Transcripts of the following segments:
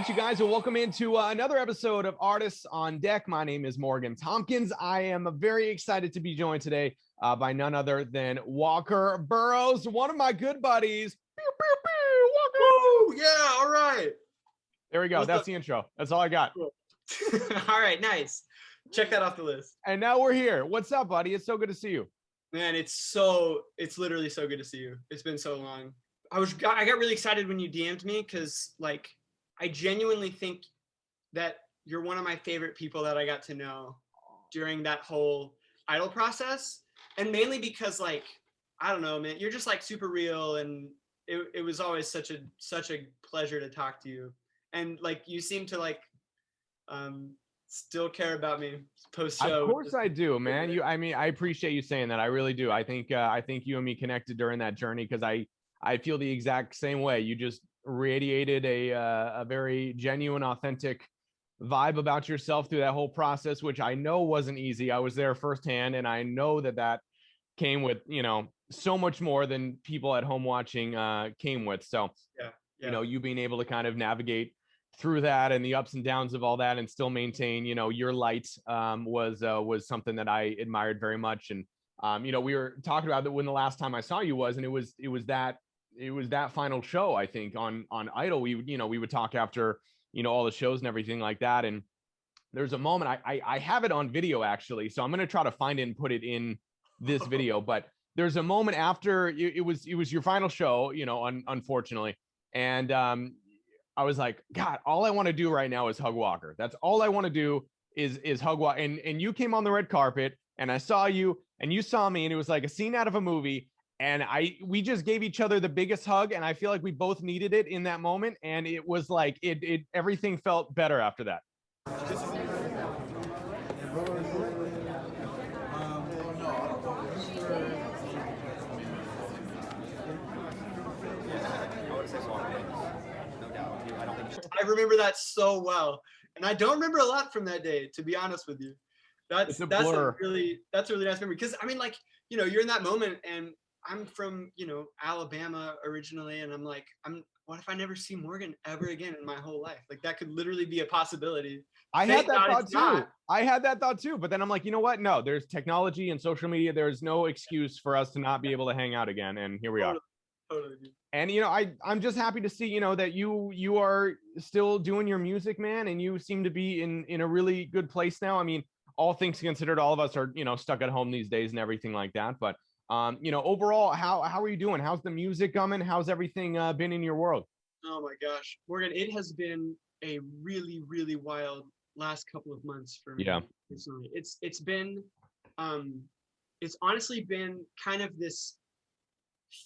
right, you guys, and welcome into another episode of Artists on Deck. My name is Morgan Tompkins. I am very excited to be joined today by none other than Walker Burroughs, one of my good buddies. Pew, pew, pew, Walker. Woo! Yeah, all right. There we go. That's the intro. That's all I got. Cool. All right, nice. Check that off the list. And now we're here. What's up, buddy? It's so good to see you. Man, it's literally so good to see you. It's been so long. I got really excited when you DM'd me because, like, I genuinely think that you're one of my favorite people that I got to know during that whole Idol process. And mainly because, like, I don't know, man, you're just like super real, and it was always such a pleasure to talk to you. And like you seem to like still care about me post show. Of course I do, man. I appreciate you saying that. I really do. I think you and me connected during that journey because I feel the exact same way. You just radiated a very genuine, authentic vibe about yourself through that whole process, which I know wasn't easy. I was there firsthand, and I know that came with, so much more than people at home watching came with. So, yeah. You being able to kind of navigate through that and the ups and downs of all that and still maintain, your light was something that I admired very much. And, we were talking about that when the last time I saw you was, and it was that final show, I think, on Idol. We would talk after, all the shows and everything like that. And there's a moment, I have it on video actually, so I'm going to try to find it and put it in this video. But there's a moment after it was your final show, unfortunately. And I was like, God, all I want to do right now is hug Walker. That's all I want to do is hug Walker. And you came on the red carpet, and I saw you, and you saw me, and it was like a scene out of a movie. And we just gave each other the biggest hug, and I feel like we both needed it in that moment. And it was like everything felt better after that. I remember that so well, and I don't remember a lot from that day, to be honest with you. That's a really nice memory, because I mean, like, you're in that moment, and I'm from, Alabama originally, and I'm like, what if I never see Morgan ever again in my whole life? Like, that could literally be a possibility. I had that thought too, but then I'm like, you know what? No, there's technology and social media. There's no excuse for us to not be able to hang out again, and here we are. Totally. And I'm just happy to see that you are still doing your music, man, and you seem to be in a really good place now. I mean, all things considered, all of us are stuck at home these days and everything like that. But overall, how are you doing? How's the music coming? How's everything been in your world? Oh my gosh, Morgan, it has been a really, really wild last couple of months for me. Yeah. Personally. It's been it's honestly been kind of this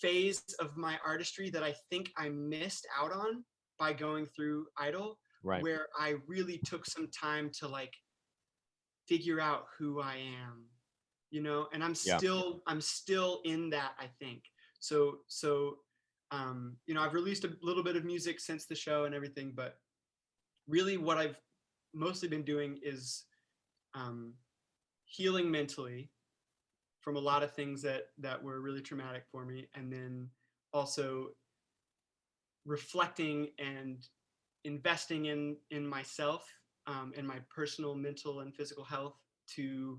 phase of my artistry that I think I missed out on by going through Idol, right, where I really took some time to like figure out who I am, and I'm still in that, I think. So I've released a little bit of music since the show and everything, but really what I've mostly been doing is healing mentally from a lot of things that were really traumatic for me, and then also reflecting and investing in myself, and my personal mental and physical health, to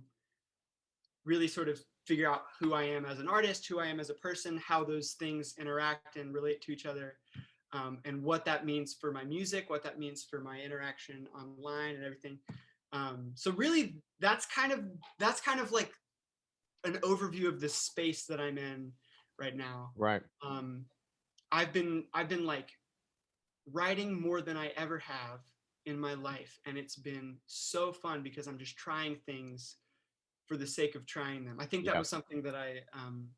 really sort of figure out who I am as an artist, who I am as a person, how those things interact and relate to each other, and what that means for my music, what that means for my interaction online and everything. So really, that's kind of like an overview of the space that I'm in right now. Right. I've been like writing more than I ever have in my life, and it's been so fun because I'm just trying things for the sake of trying them. I think that was something that I'm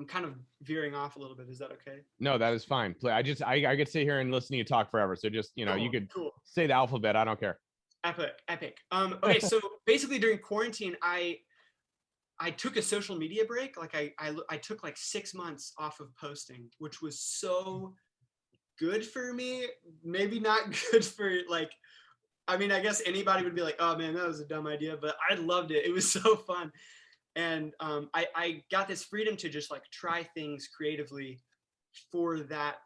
kind of veering off a little bit. Is that okay? No, that is fine. I could sit here and listen to you talk forever. So just, you could say the alphabet. I don't care. Epic. Okay, so basically during quarantine, I took a social media break. Like I took like 6 months off of posting, which was so good for me. Maybe not good for like, I mean, I guess anybody would be like, oh man, that was a dumb idea, but I loved it. It was so fun. And I got this freedom to just like try things creatively for that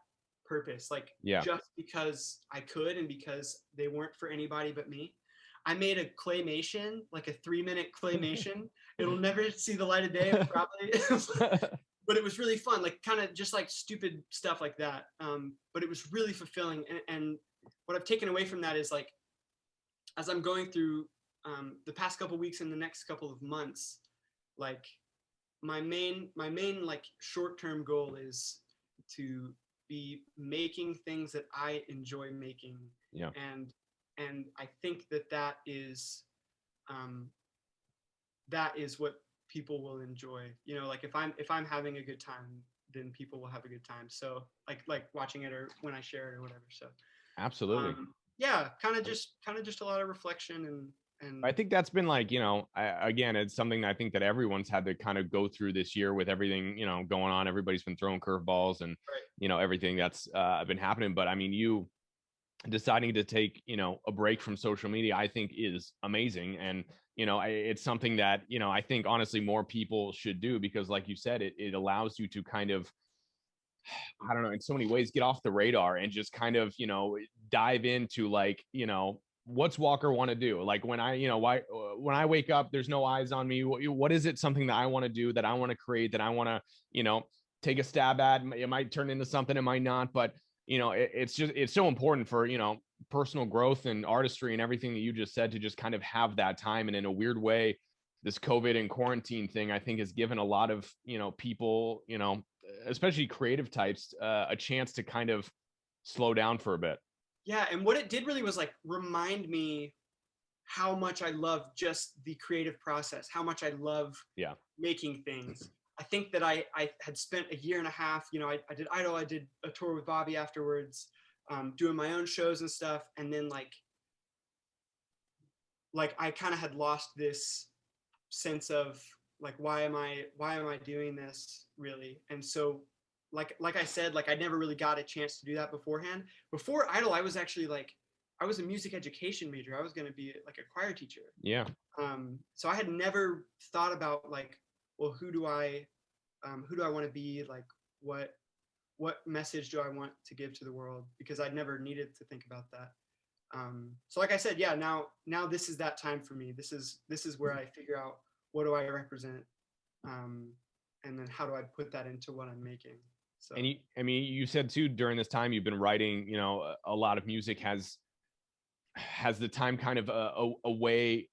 purpose, like Yeah. just because I could and because they weren't for anybody but me. I made a claymation, like a 3-minute claymation. It'll never see the light of day, probably. But it was really fun, like kind of just like stupid stuff like that. But it was really fulfilling. And what I've taken away from that is like, as I'm going through the past couple weeks and the next couple of months, like my main like short-term goal is to be making things that I enjoy making. Yeah. And I think that is what people will enjoy. You know, like if I'm having a good time, then people will have a good time. So like watching it or when I share it or whatever. So Absolutely. Yeah, kind of just a lot of reflection and I think that's been like, again, it's something that I think that everyone's had to kind of go through this year with everything, going on. Everybody's been throwing curveballs and, right. Everything that's been happening. But I mean, you deciding to take, a break from social media, I think is amazing. And, it's something that, I think honestly more people should do because like you said, it allows you to kind of, I don't know, in so many ways, get off the radar and just kind of, dive into like, what's Walker want to do? Like when when I wake up, there's no eyes on me. What is it? Something that I want to do, that I want to create, that I want to, take a stab at. It might turn into something, it might not, but it's so important for, personal growth and artistry and everything that you just said to just kind of have that time. And in a weird way, this COVID and quarantine thing, I think has given a lot of, people, especially creative types, a chance to kind of slow down for a bit. Yeah, and what it did really was like remind me how much I love just the creative process, how much I love making things. I think that I had spent a year and a half, I did Idol, I did a tour with Bobby afterwards, doing my own shows and stuff. And then like I kind of had lost this sense of like, why am I doing this really? And so like I said, like I never really got a chance to do that beforehand. Before Idol, I was actually like, I was a music education major. I was going to be like a choir teacher. Yeah. So I had never thought about like, well, who do I want to be? Like, what message do I want to give to the world? Because I'd never needed to think about that. So like I said, yeah, now this is that time for me. This is where I figure out what do I represent, and then how do I put that into what I'm making. So. And you said too, during this time you've been writing, a lot of music. Has the time kind of a way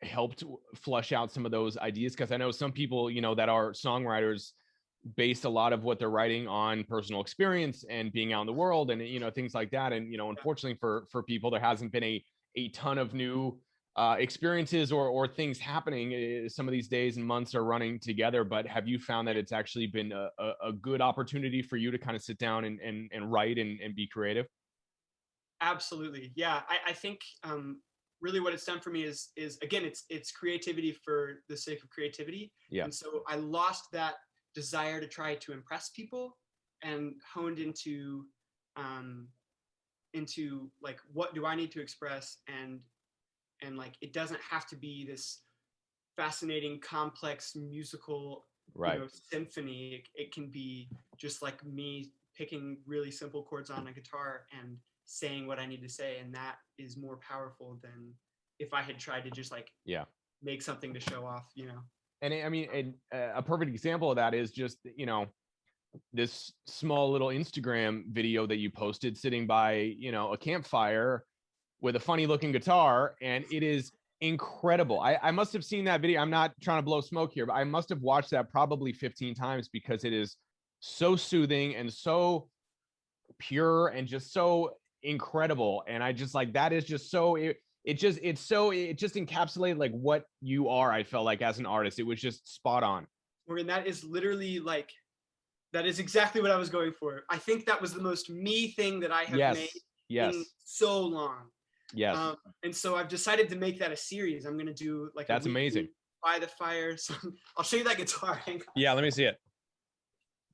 helped flush out some of those ideas? Because I know some people, that are songwriters based a lot of what they're writing on personal experience and being out in the world and, things like that. And, unfortunately for people, there hasn't been a ton of new experiences or things happening. Some of these days and months are running together, but have you found that it's actually been a good opportunity for you to kind of sit down and write and be creative? Absolutely. Yeah. I think really what it's done for me is again, it's creativity for the sake of creativity. Yeah. And so I lost that desire to try to impress people and honed into like, what do I need to express? And like, it doesn't have to be this fascinating, complex musical symphony. It can be just like me picking really simple chords on a guitar and saying what I need to say. And that is more powerful than if I had tried to just like make something to show off, And I mean, a perfect example of that is just, this small little Instagram video that you posted sitting by, a campfire with a funny looking guitar. And it is incredible. I must have seen that video. I'm not trying to blow smoke here, but I must have watched that probably 15 times because it is so soothing and so pure and just so incredible. And I just like, that is just so, it just encapsulated like what you are. I felt like as an artist, it was just spot on. Morgan, that is literally like, that is exactly what I was going for. I think that was the most me thing that I have made in so long. Yes. And so I've decided to make that a series. I'm going to do like, that's amazing. By the fire. So I'll show you that guitar. Yeah. Let me see it.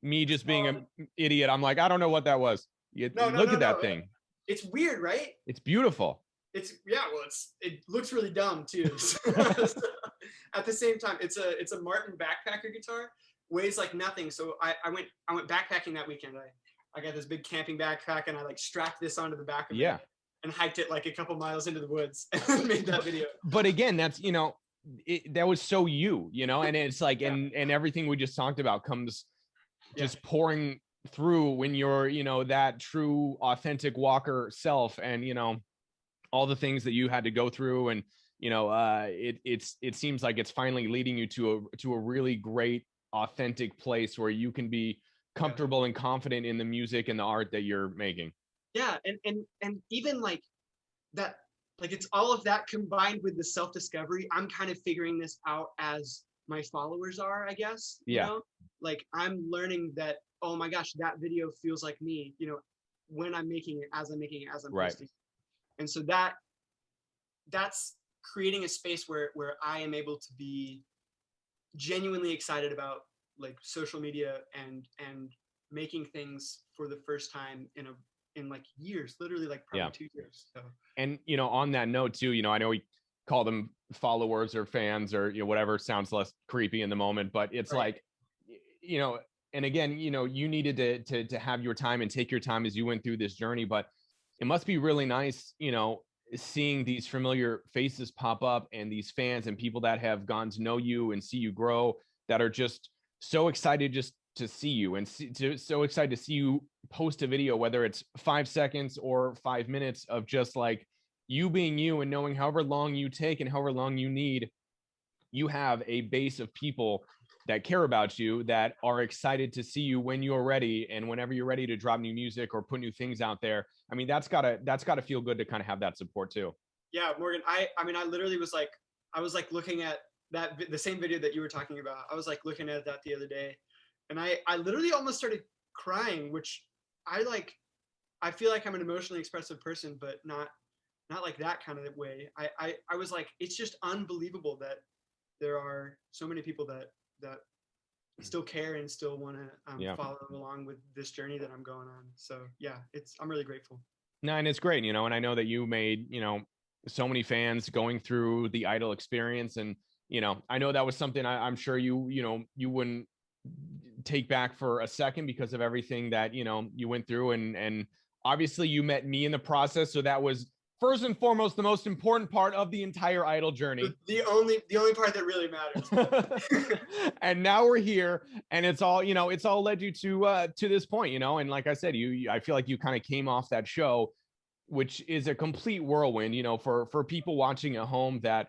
Me just being an idiot. I'm like, I don't know what that was. Look at that thing. It's weird, right? It's beautiful. Well, it looks really dumb too. So, at the same time, it's a Martin backpacker guitar, weighs like nothing. So I went backpacking that weekend. I got this big camping backpack and I like strapped this onto the back of Yeah. it and hiked it like a couple miles into the woods and made that video. But again, that's, that was so and it's like, Yeah. and everything we just talked about comes Yeah. just pouring through when you're, that true authentic Walker self, and, all the things that you had to go through. And, it seems like it's finally leading you to a really great, authentic place where you can be comfortable and confident in the music and the art that you're making. Yeah. And even like that, like it's all of that combined with the self-discovery. I'm kind of figuring this out as my followers are, I guess. Yeah. Like I'm learning that, oh my gosh, that video feels like me, when I'm making it, as I'm making it, as I'm posting. And so that's creating a space where I am able to be genuinely excited about like social media and making things for the first time in like years, literally like probably 2 years. So. And, on that note too, I know we call them followers or fans or, whatever sounds less creepy in the moment, but it's like, and again, you needed to have your time and take your time as you went through this journey, but it must be really nice, seeing these familiar faces pop up and these fans and people that have gotten to know you and see you grow, that are just so excited just to see you and so excited to see you post a video, whether it's 5 seconds or 5 minutes of just like you being you, and knowing however long you take and however long you need, you have a base of people that care about you, that are excited to see you when you're ready and whenever you're ready to drop new music or put new things out there. I mean, that's gotta feel good to kind of have that support too. Yeah, Morgan, I mean, I literally was like, I was like looking at the same video that you were talking about. I was like looking at that the other day, and I literally almost started crying, which I feel like I'm an emotionally expressive person, but not like that kind of way. I was like, it's just unbelievable that there are so many people that still care and still want to follow along with this journey that I'm going on. So yeah, I'm really grateful. No, and it's great, and I know that you made, so many fans going through the Idol experience, and, I know that was something I'm sure you wouldn't take back for a second because of everything that, you went through, and obviously you met me in the process. So that was first and foremost the most important part of the entire Idol journey. The only part that really matters. And now we're here, and it's all, it's all led you to this point, and like I said, I feel like you kind of came off that show, which is a complete whirlwind, for people watching at home that,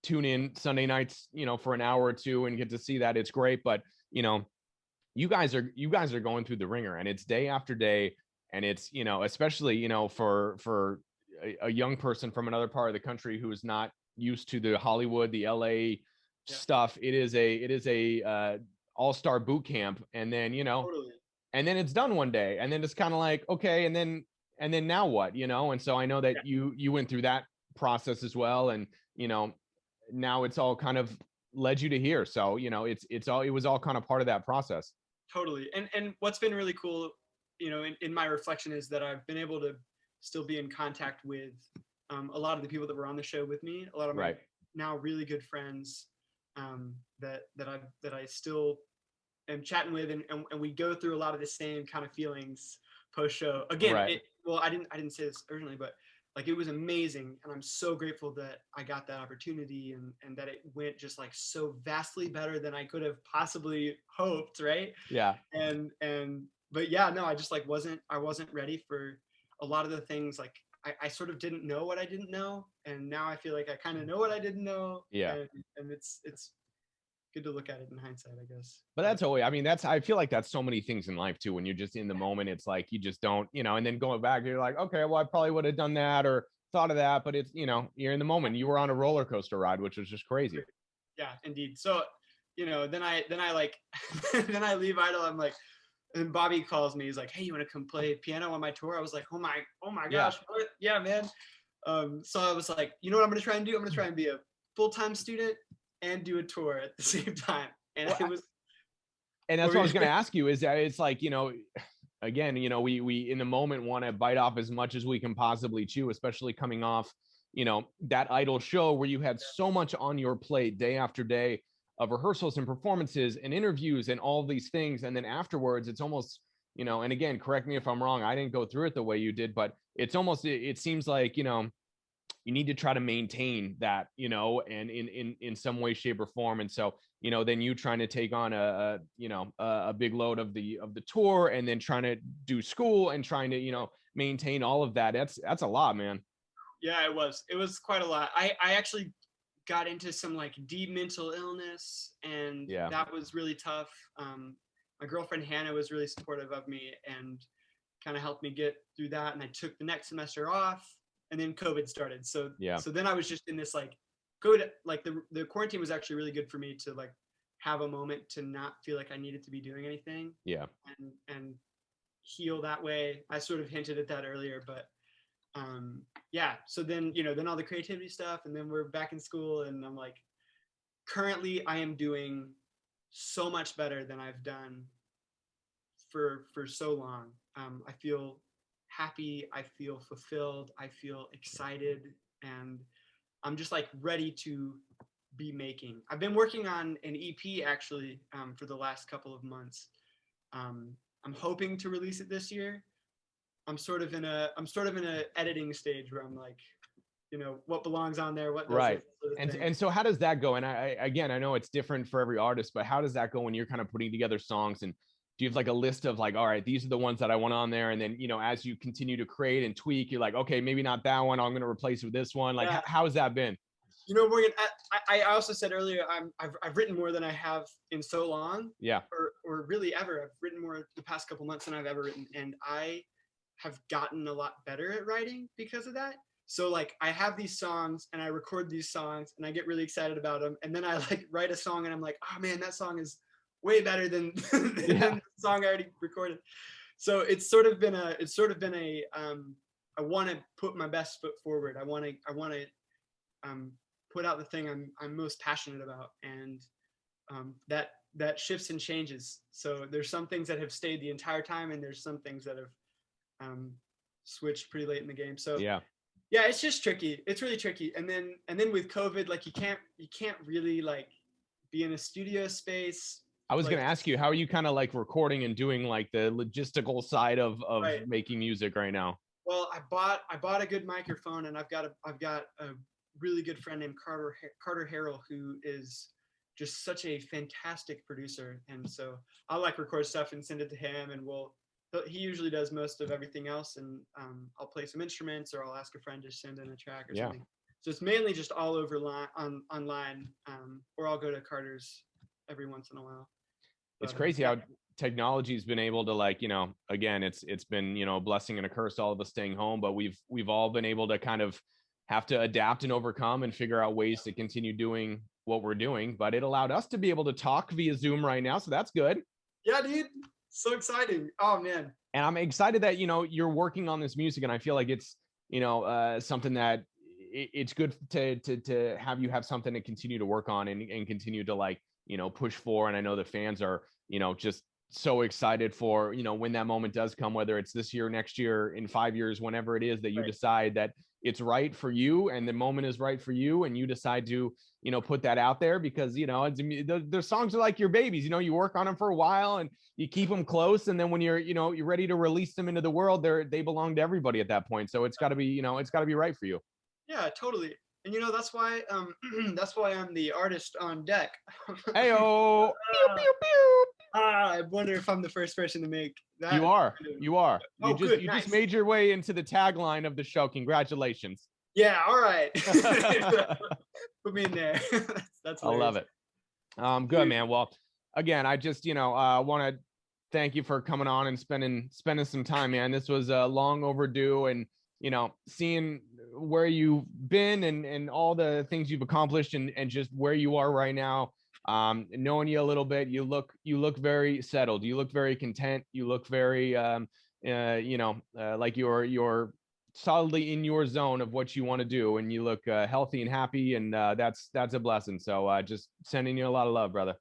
tune in Sunday nights, for an hour or two and get to see that. It's great. But, you guys are going through the ringer, and it's day after day. And it's, especially, for a young person from another part of the country who is not used to the Hollywood, the LA stuff. It is a all-star boot camp. And then, Totally. and then it's done one day, and then it's kind of like, okay. And then now what, and so I know that you went through that process as well. And, now it's all kind of led you to here. So, it was all kind of part of that process. Totally. And what's been really cool, in my reflection, is that I've been able to still be in contact with a lot of the people that were on the show with me, a lot of my now really good friends that I still am chatting with, and we go through a lot of the same kind of feelings post show. Again, I didn't say this originally, but like it was amazing, and I'm so grateful that I got that opportunity, and that it went just like so vastly better than I could have possibly hoped, right? Yeah. But yeah, no, I just like wasn't ready for a lot of the things. Like I sort of didn't know what I didn't know, and now I feel like I kind of know what I didn't know. Yeah. And it's good to look at it in hindsight, I guess. But that's always, I mean, I feel like that's so many things in life too. When you're just in the moment, it's like, you just don't, and then going back, you're like, okay, well, I probably would have done that or thought of that, but it's, you're in the moment. You were on a roller coaster ride, which was just crazy. Yeah, indeed. So, then I like, then I leave Idol. I'm like, and Bobby calls me. He's like, hey, you want to come play piano on my tour? I was like, oh my gosh. What? Yeah, man. So I was like, you know what I'm going to try and do? I'm going to try and be a full-time student and do a tour at the same time. And it was. And that's what I was going to ask you, is that it's like, again, we in the moment want to bite off as much as we can possibly chew, especially coming off, that Idol show where you had so much on your plate day after day of rehearsals and performances and interviews and all these things. And then afterwards, it's almost you know, and again, correct me if I'm wrong, I didn't go through it the way you did, but it's almost, it seems like, you know, you need to try to maintain that, you know, and in some way, shape, or form. And so, you know, then you trying to take on you know, a big load of the tour, and then trying to do school and trying to, you know, maintain all of that. That's a lot, man. Yeah, it was quite a lot. I actually got into some like deep mental illness, and Yeah. that was really tough. My girlfriend Hannah was really supportive of me and kind of helped me get through that. And I took the next semester off, and then COVID started. So Yeah. so then I was just in this like good, like the quarantine was actually really good for me to like have a moment to not feel like I needed to be doing anything. Yeah. And heal that way. I sort of hinted at that earlier, but yeah, so then, you know, then all the creativity stuff, and then we're back in school, and I'm like, currently I am doing so much better than I've done for so long. I feel happy, I feel fulfilled, I feel excited, and I'm just like ready to be making. I've been working on an EP actually for the last couple of months. I'm hoping to release it this year. I'm sort of in a editing stage where I'm like, you know, what belongs on there, what doesn't. Right. Sort of And so how does that go? And again, I know it's different for every artist, but how does that go when you're kind of putting together songs? And do you have like a list of like, all right, these are the ones that I want on there, and then, you know, as you continue to create and tweak, you're like, okay, maybe not that one, I'm going to replace it with this one. Like, Yeah. how has that been? You know, Morgan, I also said earlier, I've written more than I have in so long. Yeah. Or really ever. I've written more the past couple months than I've ever written, and I have gotten a lot better at writing because of that. So like I have these songs and I record these songs and I get really excited about them, and then I like write a song and I'm like, oh man, that song is way better than the song I already recorded. So it's sort of been a I want to put my best foot forward. I want to put out the thing I'm most passionate about, and that shifts and changes. So there's some things that have stayed the entire time, and there's some things that have switched pretty late in the game. So yeah, it's just tricky. It's really tricky. And then with COVID, like you can't really like be in a studio space. I was going to ask you, how are you kind of like recording and doing like the logistical side of right. making music right now? Well, I bought a good microphone, and I've got a really good friend named Carter Harrell, who is just such a fantastic producer. And so I'll like record stuff and send it to him, and he usually does most of everything else. And I'll play some instruments, or I'll ask a friend to send in a track or something. So it's mainly just all over online, or I'll go to Carter's every once in a while. It's crazy how technology's been able to, like, you know, again, it's been, you know, a blessing and a curse, all of us staying home, but we've all been able to kind of have to adapt and overcome and figure out ways to continue doing what we're doing. But it allowed us to be able to talk via Zoom right now, so that's good. Yeah, dude, so exciting. Oh man. And I'm excited that, you know, you're working on this music, and I feel like it's, you know, something that it's good to have you have something to continue to work on and continue to, like, you know, push for. And I know the fans are, you know, just so excited for, you know, when that moment does come, whether it's this year, next year, in 5 years, whenever it is that you decide that it's right for you and the moment is right for you, and you decide to, you know, put that out there, because, you know, the songs are like your babies. You know, you work on them for a while and you keep them close, and then when you're, you know, you're ready to release them into the world, they belong to everybody at that point. So it's got to be, you know, it's got to be right for you. Yeah, totally. And you know, that's why I'm the artist on deck. Heyo. Pew, pew, pew. I wonder if I'm the first person to make that. You are. You nice. just made your way into the tagline of the show. Congratulations. Yeah, all right. Put me in there. That's hilarious. I love it. Good, man. Well, again, I just, you know, want to thank you for coming on and spending some time, man. This was long overdue, and, you know, seeing where you've been and all the things you've accomplished, and just where you are right now. Knowing you a little bit, you look very settled. You look very content. You look very, you know, like you're solidly in your zone of what you want to do, and you look healthy and happy, and that's a blessing. So just sending you a lot of love, brother.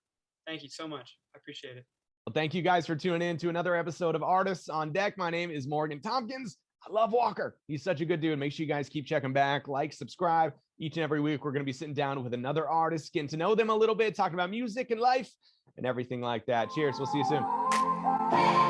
Thank you so much. I appreciate it. Well, thank you guys for tuning in to another episode of Artists on Deck. My name is Morgan Tompkins. I love Walker. He's such a good dude. Make sure you guys keep checking back, like, subscribe. Each and every week, we're going to be sitting down with another artist, getting to know them a little bit, talking about music and life and everything like that. Cheers. We'll see you soon.